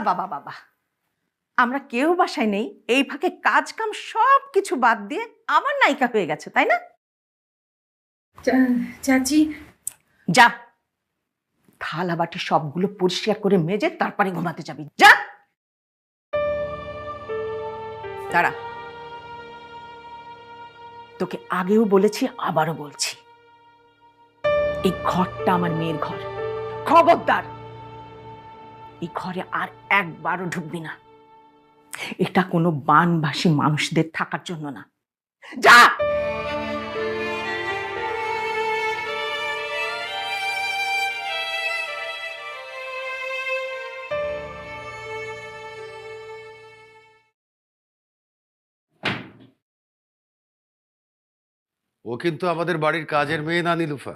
বাবা বাবা, আমরা কেউ বাসায় নেই, এই ফাঁকে কাজ কাম সব কিছু বাদ দিয়ে আমার নায়িকা হয়ে গেছে, তাই না? চাচি, যা, থালা বাটি সবগুলো পরিষ্কার করে মেজে তারপরে ঘুমাতে যাবি, যা। দাঁড়া, তোকে আগেও বলেছি আবারও বলছি, এই ঘরটা আমার মেয়ের ঘর, খবরদার এই ঘরে আর একবারও ঢুকবি না। এটা কোনো বানবাসী মানুষদের থাকার জন্য না, যা। ও কিন্তু আমাদের বাড়ির কাজের মেয়ে না নীলুফা,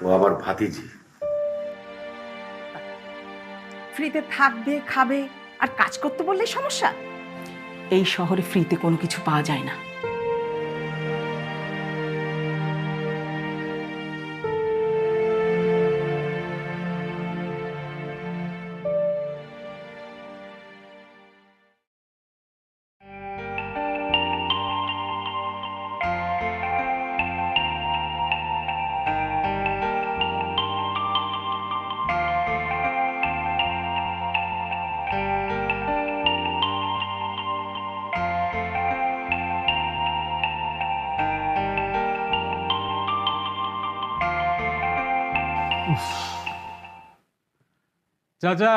ও আমার ভাতিজি। ফ্রিতে থাকবে, খাবে আর কাজ করতে বললেই সমস্যা? এই শহরে ফ্রিতে কোনো কিছু পাওয়া যায় না। চাচা,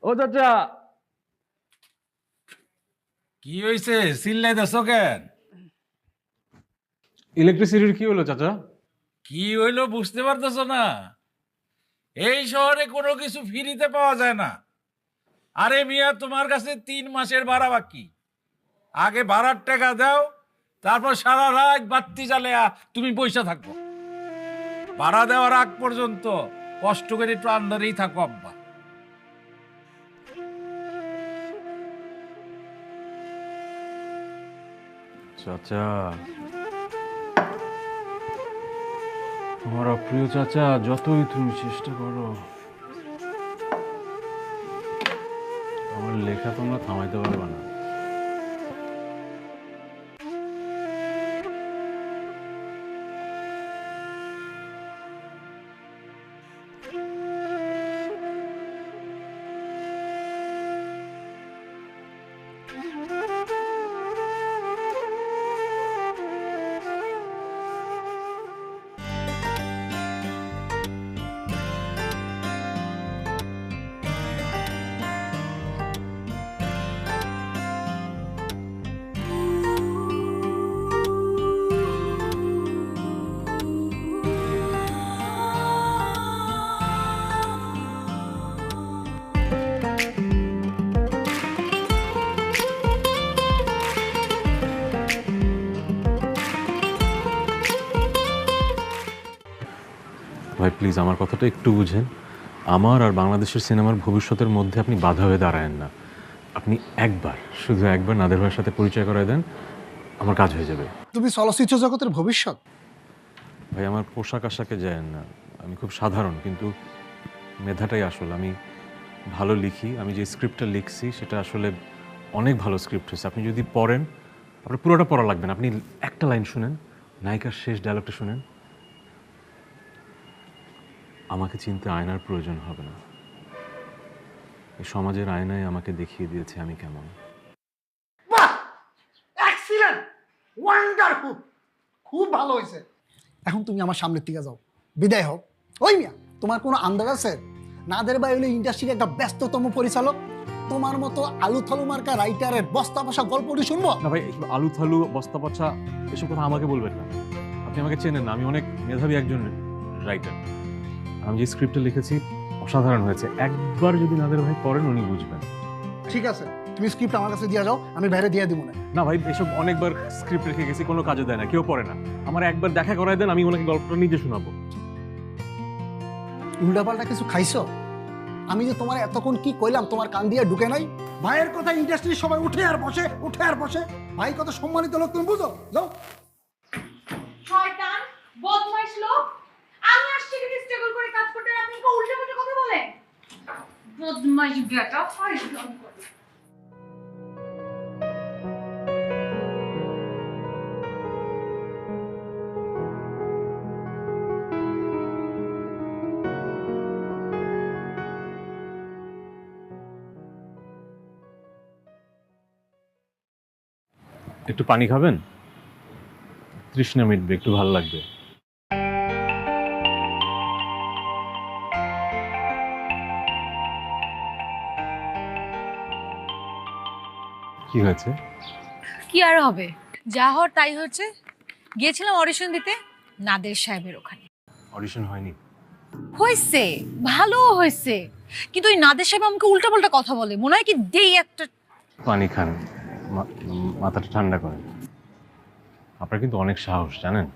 ও চাচা, কি হয়েছে? চিল্লাই দেছো কেন? ইলেকট্রিসিটির কি হলো চাচা? কি হইলো বুঝতে পারতেছো না? এই শহরে কোনো কিছু ফ্রিতে পাওয়া যায় না। আরে মিয়া, তোমার কাছে 3 মাসের ভাড়া বাকি। আগে ভাড়ার টাকা দাও, তারপর সারা রাত বাতি জ্বালিয়া তুমি পয়সা থাকবো। ভাড়া দেওয়ার আগ পর্যন্ত কষ্ট করে একটু আন্দারেই থাকো আব্বা। চাচা, আমার প্রিয় চাচা, যতই তুমি চেষ্টা করো আমার লেখা তোমরা থামাইতে পারবে না। ভাই প্লিজ আমার কথাটা একটু বুঝেন। আমার আর বাংলাদেশের সিনেমার ভবিষ্যতের মধ্যে আপনি বাধা হয়ে দাঁড়ায়েন না। আপনি একবার, শুধু একবার নাদের ভাইয়ের সাথে পরিচয় করায় দেন, আমার কাজ হয়ে যাবে। তুমি চলচ্চিত্র জগতের ভবিষ্যৎ। ভাই আমার পোশাক আশাকে যায়েন না, আমি খুব সাধারণ, কিন্তু মেধাটাই আসল। আমি ভালো লিখি, আমি যে স্ক্রিপ্টটা লিখছি সেটা আসলে অনেক ভালো স্ক্রিপ্ট হয়েছে। আপনি যদি পড়েন, আপনার পুরোটা পড়া লাগবে না, আপনি একটা লাইন শুনেন, নায়িকার শেষ ডায়লগটা শুনেন, আমাকে চিনতে আয়নার প্রয়োজন হবে না। এই সমাজের আয়নায় আমাকে দেখিয়ে দিয়েছে আমি কেমন। বাহ, এক্সিলেন্ট, ওয়ান্ডারফুল, খুব ভালো হয়েছে। এখন তুমি আমার সামনের দিকে যাও, বিদায় হও। ওই মিয়া, তোমার কোনো আন্দাজ আছে? নাদের ভাই হলো ইন্ডাস্ট্রির একটা ব্যস্ততম পরিচালক। তোমার মতো আলু থালু মার্কা রাইটারের বস্তা বসা গল্পটি শুনবো না ভাই, আলু থালু বস্তা পচা এসব কথা আমাকে বলবেন না। আপনি আমাকে চেনেন না, আমি অনেক মেধাবী একজন রাইটার। আমি যে স্ক্রিপ্টটা লিখেছি অসাধারণ হয়েছে। একবার যদি নাদের ভাই পড়েন উনি বুঝবেন। ঠিক আছে, তুমি স্ক্রিপ্ট আমার কাছে দিয়ে যাও, আমি বাইরে দিয়ে দিব না। না ভাই, এসব অনেকবার স্ক্রিপ্ট রেখে গেছি, কোনো কাজে দেয় না, কেউ পড়ে না। আমার একবার দেখা করাই দেন, আমি ওনাকে গল্পটা নিজে শোনাবো। উল্টাপাল্টা কিছু খাইছো? আমি যে তোমার এতক্ষণ কি কইলাম তোমার কান দিয়ে ঢুকে নাই? ভাইয়ের কথা ইন্ডাস্ট্রির সবাই উঠে আর বসে, উঠে আর বসে। ভাই কত সম্মানিত লোক, তুমি বুঝো? যাও। শয়তান, বদমাইশ লোক, আমি আসছি এখানে স্ট্রাগল করে কাজ করতে, আর আপনি উল্টো পাল্টা কথা বলেন। বদমাইশ বেটা ফাইজলাম করে। একটু পানি খাবেন? তৃষ্ণা মিটবে, একটু ভালো লাগবে। কি হয়েছে? কি আর হবে, যা হওয়ার তাই হচ্ছে। গিয়েছিলাম অডিশন দিতে নাদের সাহেবের ওখানে। অডিশন হয়নি? হয়েছে, ভালো হয়েছে, কিন্তু ওই নাদের সাহেব আমাকে উল্টাপাল্টা কথা বলে, মনে হয় কি দেই একটা। পানি খান, মাথাটা ঠান্ডা করেন। আপনার কিন্তু অনেক সাহস, জানেন?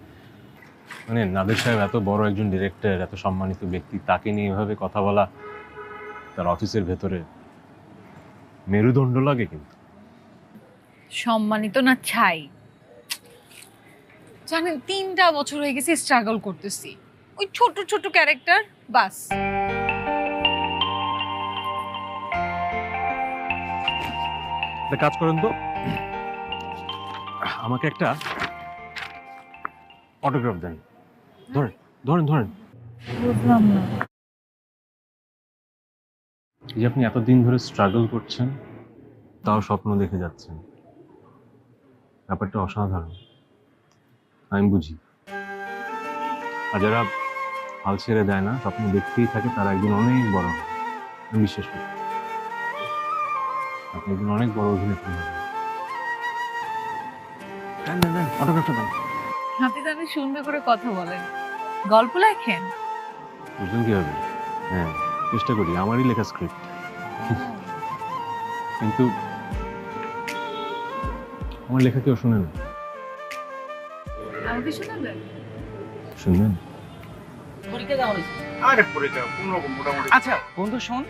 মানে নাদের সাহেব এত বড় একজন ডিরেক্টর, এত সম্মানিত ব্যক্তি, তাকে নিয়ে এভাবে কথা বলা তার অফিসের ভেতরে মেরুদণ্ড লাগে। কিন্তু সম্মানিত না ছাই, জানেন 3টা বছর হয়ে গেছে স্ট্রাগল করতেছি, ওই ছোট ছোট ক্যারেক্টার বাস। একটা কাজ করেন তো, আমাকে একটা অটোগ্রাফ দেন। ধরেন ধরেন ধরেন। বুঝলাম না। এই যে আপনি এতদিন ধরে স্ট্রাগল করছেন, তাও স্বপ্ন দেখে যাচ্ছেন, ব্যাপারটা অসাধারণ। আমি বুঝি। আর যারা হাল ছেড়ে দেয় না, স্বপ্ন দেখতেই থাকে, তারা একদিন অনেক বড় হয়। আমি বিশ্বাস করি আপনি একদিন অনেক বড় অভিনেত্রী হবেন। দেন দেন দেন, অটোগ্রাফটা দেন। আপনি তো অনেক সুন্দর করে কথা বলেন, গল্প লেখেন। বুঝলেন কি হবে? হ্যাঁ, চেষ্টা করি, আমারই লেখা স্ক্রিপ্ট। কিন্তু আমার লেখা কেউ শোনে না। আমাকে শোনাবেন? শুনবেন? আচ্ছা বন্ধু শোন,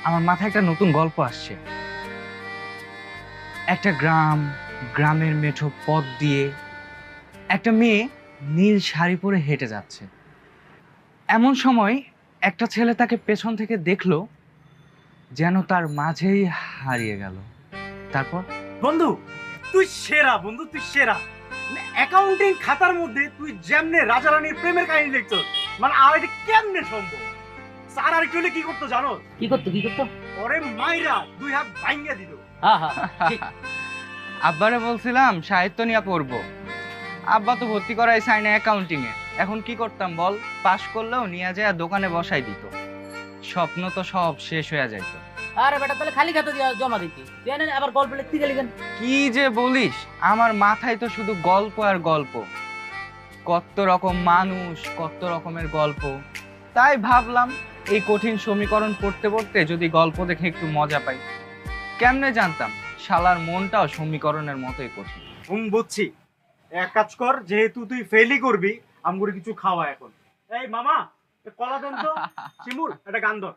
আমার মাথায় একটা নতুন গল্প আসছে। একটা গ্রামের মেঠো পথ দিয়ে একটা মেয়ে নীল শাড়ি পরে হেঁটে যাচ্ছে। এমন সময় একটা ছেলে তাকে পেছন থেকে দেখলো, যেন তার মাঝেই হারিয়ে গেল। তারপর বন্ধু তুই সেরা, বন্ধু তুই সেরা। অ্যাকাউন্টিং খাতার মধ্যে তুই যেমনে রাজা রানীর প্রেমের কাহিনী লিখছো, মানে আর এটা কেমনে সম্ভব? স্যার আর একটু হলে কি করতো জানো? কি করতো? ওরে মাইরা 2 হাত ভাঙিয়ে দিল। আব্বারে বলছিলাম সাহিত্য নিয়ে পড়বো, আব্বা তো ভর্তি করাই চায় না অ্যাকাউন্টিং এ। এখন কি করতাম বল? পাশ করলেও নিয়ে যায় দোকানে বসাই দিত। স্বপ্ন তো সব শেষ হয়ে যাইত। আরে বেটা, তাহলে খালি খাতা দিয়ে জমা দিতি, আবার গল্প লিখতে গেলি কেন? কি যে বলিস, আমার মাথায় তো শুধু গল্প আর গল্প, কত রকম মানুষ, কত রকমের গল্প। তাই ভাবলাম এই কঠিন সমীকরণ পড়তে পড়তে যদি গল্প দেখে একটু মজা পাই। কেমনে জানতাম শালার মনটাও সমীকরণের মতোই কঠিন। বুঝছি। এক কাজ কর, যেহেতু তুই ফেলই করবি, আমগুলো কিছু খাওয়া এখন। এই মামা, কলা দেন তো। শিমুল, একটা গান ধর।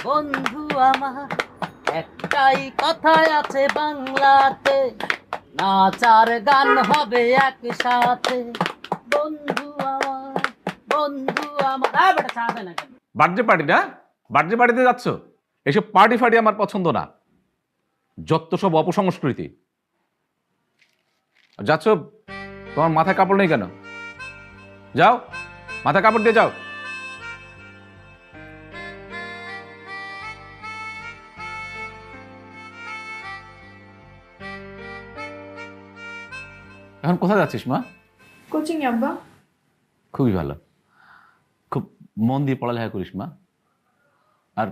বন্ধু আমার একটাই কথাই আছে বাংলাতে, নাচার গান হবে একসাথে। বন্ধু আমার বেটা চা দেয় না কেন? বার্থডে পার্টি না? বার্থডে পার্টিতে যাচ্ছ? এসব পার্টি ফার্টি আমার পছন্দ না, যত সব অপসংস্কৃতি। যাচ্ছ, তোমার মাথায় কাপড় নেই কেন? যাও, মাথায় কাপড় দিয়ে যাও। এখন কোথায় যাচ্ছিস মা? কোচিং আব্বা। খুবই ভালো, খুব মন দিয়ে পড়ালেখা করিস মা, আর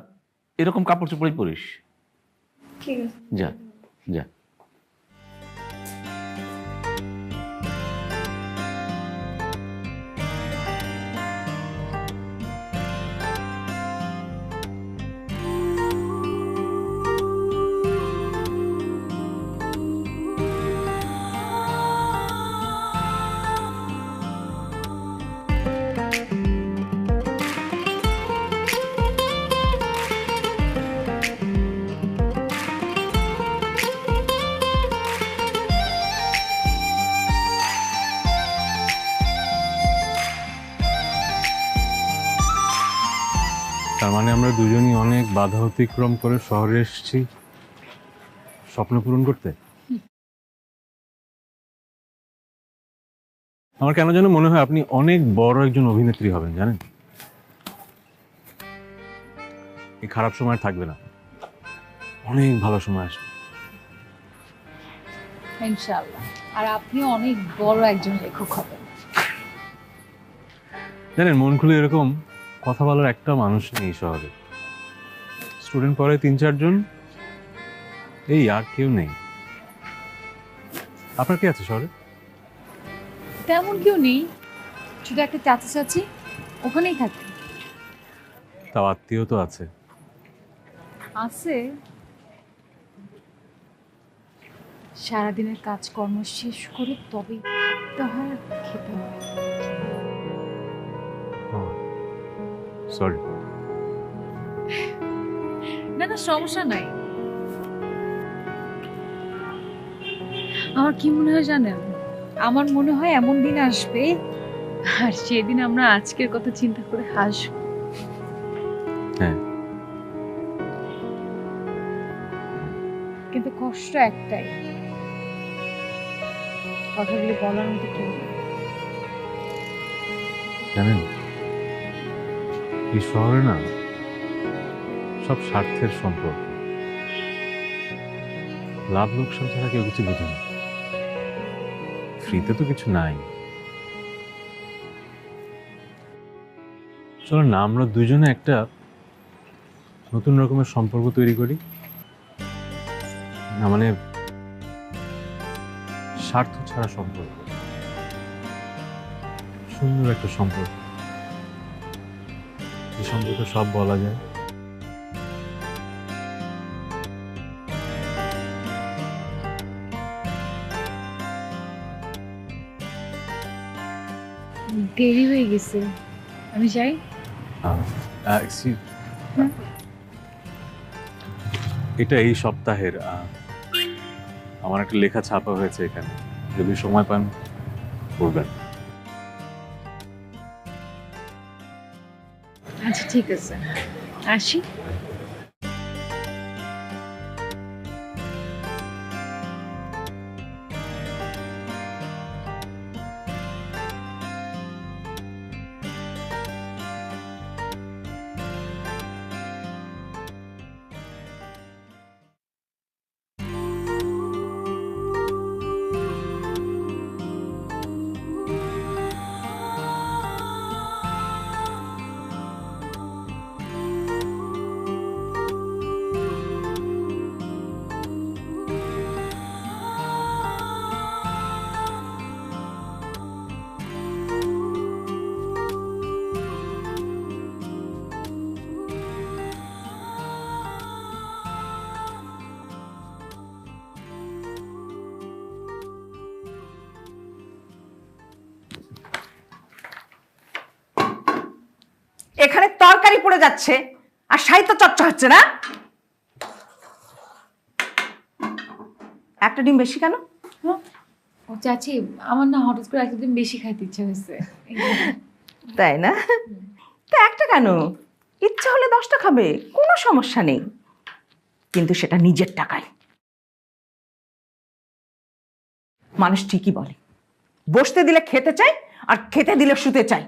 এরকম কাপড় চোপড়ই পরিস। ঠিক আছে, যা যা। তার মানে আমরা দুজনই অনেক বাধা অতিক্রম করে শহরে এসেছি স্বপ্ন পূরণ করতে। আমার কেন যেন মনে হয় আপনি অনেক বড় একজন অভিনেত্রী হবেন, জানেন? এই খারাপ সময় থাকবে না, অনেক ভালো সময় আসবে ইনশাআল্লাহ। আর আপনি অনেক বড় একজন লেখক হবেন। জানেন, মন খুলে এরকম কথা বলার একটা মানুষ নেই শহরে। স্টুডেন্ট পড়ে 3-4 জন, এই আর কেউ নেই। আপনার কি আছে শহরে? তেমন কেউ নেই, শুধু একটা চাচা চাচি, ওখানেই থাকে। তাও আত্মীয় তো আছে। আছে, সারাদিনের কাজকর্ম শেষ করে তবেই থাকতে হয় আর খেতে হয়। সরি। না না, সমস্যা নাই। আমার কি মনে হয় জানেন, আমার মনে হয় এমন দিন আসবে আর সেদিন আমরা আজকের কথা চিন্তা করে হাসবো। হ্যাঁ, কিন্তু কষ্ট একটাই, কথাগুলি বলার মতো কেউ নেই। জানেন, এই শহরে না সব স্বার্থের সম্পর্ক, লাভ লোকসান ছাড়া কেউ কিছু বোঝে না। ফ্রিতে তো কিছু নাই। চলো না, আমরা দুজনে একটা নতুন রকমের সম্পর্ক তৈরি করি। না মানে স্বার্থ ছাড়া সম্পর্ক, সুন্দর একটা সম্পর্ক, যে সম্পর্কে সব বলা যায়। দেরি হয়ে গেছে, আমি যাই। এটা এই সপ্তাহের আমার একটা লেখা ছাপা হয়েছে এখানে, যদি সময় পান পড়বেন। আচ্ছা ঠিক আছে, আসি। এখানে তরকারি পড়ে যাচ্ছে আর সাহিত্য চর্চা হচ্ছে না। একটা ডিম বেশি কেন? ও চাচি, আমার না হঠাৎ করে একদিন বেশি খাইতে ইচ্ছে হয়েছে। তাই না? তা একটা কেন, ইচ্ছা হলে 10টা খাবে, কোনো সমস্যা নেই, কিন্তু সেটা নিজের টাকায়। মানুষ ঠিকই বলে, বসতে দিলে খেতে চায় আর খেতে দিলে শুতে চায়।